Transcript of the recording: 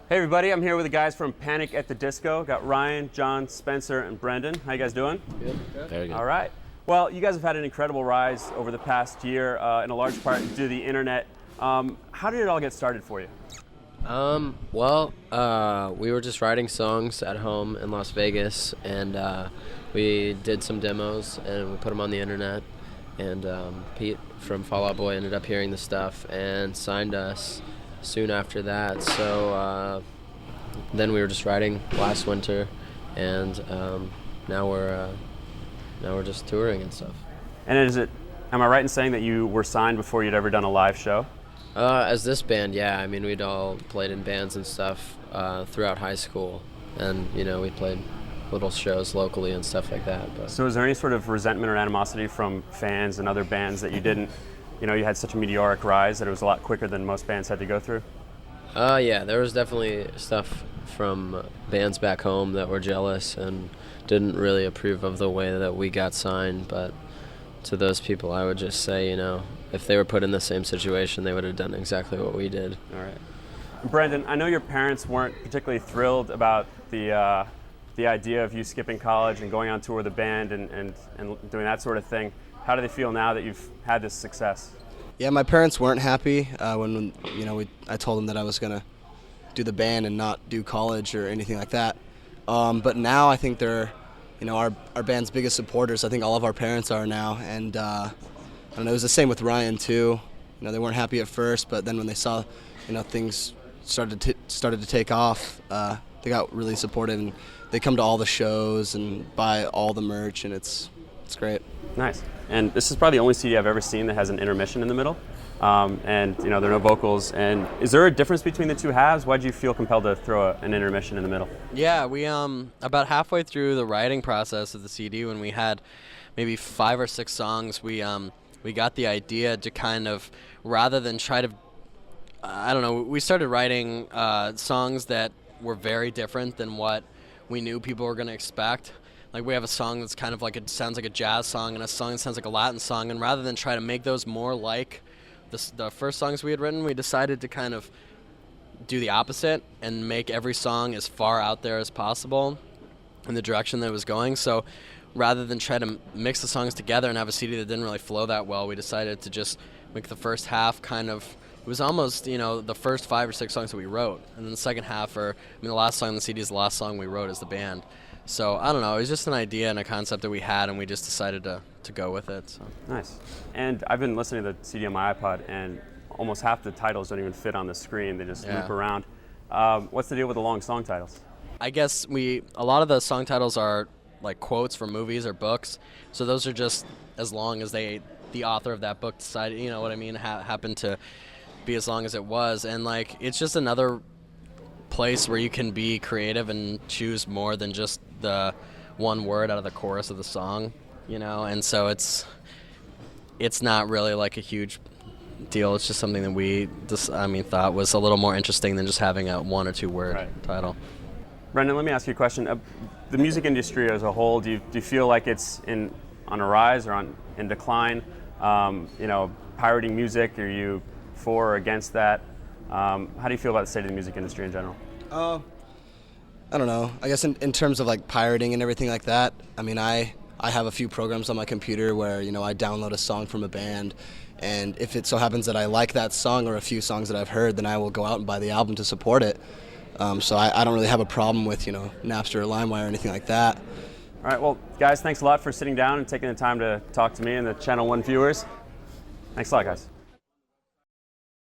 Hey everybody, I'm here with the guys from Panic at the Disco. Got Ryan, John, Spencer, and Brendan. How you guys doing? Good. Very good. All right. Well, you guys have had an incredible rise over the past year, in a large part due to the internet. How did it all get started for you? We were just writing songs at home in Las Vegas, and we did some demos, and we put them on the internet. And Pete from Fall Out Boy ended up hearing the stuff and signed us soon after that. So then we were just writing last winter, and now we're just touring and stuff. And am I right in saying that you were signed before you'd ever done a live show? As this band, yeah. I mean, we'd all played in bands and stuff throughout high school, and we played little shows locally and stuff like that. But So is there any sort of resentment or animosity from fans and other bands that you didn't, you had such a meteoric rise that it was a lot quicker than most bands had to go through? Yeah, there was definitely stuff from bands back home that were jealous and didn't really approve of the way that we got signed. But to those people, I would just say, if they were put in the same situation, they would have done exactly what we did. All right. Brendan, I know your parents weren't particularly thrilled about the idea of you skipping college and going on tour with the band and doing that sort of thing. How do they feel now that you've had this success? Yeah, my parents weren't happy when I told them that I was gonna do the band and not do college or anything like that. But now I think they're, our band's biggest supporters. I think all of our parents are now, and I don't know. It was the same with Ryan too. They weren't happy at first, but then when they saw, things started to take off, they got really supportive, and they come to all the shows and buy all the merch, and it's great. Nice. And this is probably the only CD I've ever seen that has an intermission in the middle. And there are no vocals. And is there a difference between the two halves? Why did you feel compelled to throw an intermission in the middle? Yeah, we about halfway through the writing process of the CD, when we had maybe 5 or 6 songs, we got the idea to kind of, rather than try to, we started writing songs that were very different than what we knew people were going to expect. Like, we have a song that's kind of like, it sounds like a jazz song, and a song that sounds like a Latin song, and rather than try to make those more like the first songs we had written, we decided to kind of do the opposite and make every song as far out there as possible in the direction that it was going. So rather than try to mix the songs together and have a CD that didn't really flow that well, we decided to just make the first half kind of, it was almost, the first 5 or 6 songs that we wrote, and then the second half, the last song on the CD is the last song we wrote as the band. So I don't know, it was just an idea and a concept that we had, and we just decided to go with it. So. Nice. And I've been listening to the CD on my iPod, and almost half the titles don't even fit on the screen. They just loop around. What's the deal with the long song titles? I guess a lot of the song titles are like quotes from movies or books, so those are just as long as the author of that book decided, happened to be as long as it was. And it's just another place where you can be creative and choose more than just the one word out of the chorus of the song, and so it's not really like a huge deal. It's just something that we thought was a little more interesting than just having a 1 or 2 word title. Brendan, let me ask you a question. The music industry as a whole, do you feel like it's on a rise or in decline? Pirating music, are you for or against that? How do you feel about the state of the music industry in general? I don't know. I guess in terms of like pirating and everything like that, I have a few programs on my computer where, I download a song from a band, and if it so happens that I like that song or a few songs that I've heard, then I will go out and buy the album to support it. So I don't really have a problem with, Napster or LimeWire or anything like that. All right, well, guys, thanks a lot for sitting down and taking the time to talk to me and the Channel 1 viewers. Thanks a lot, guys.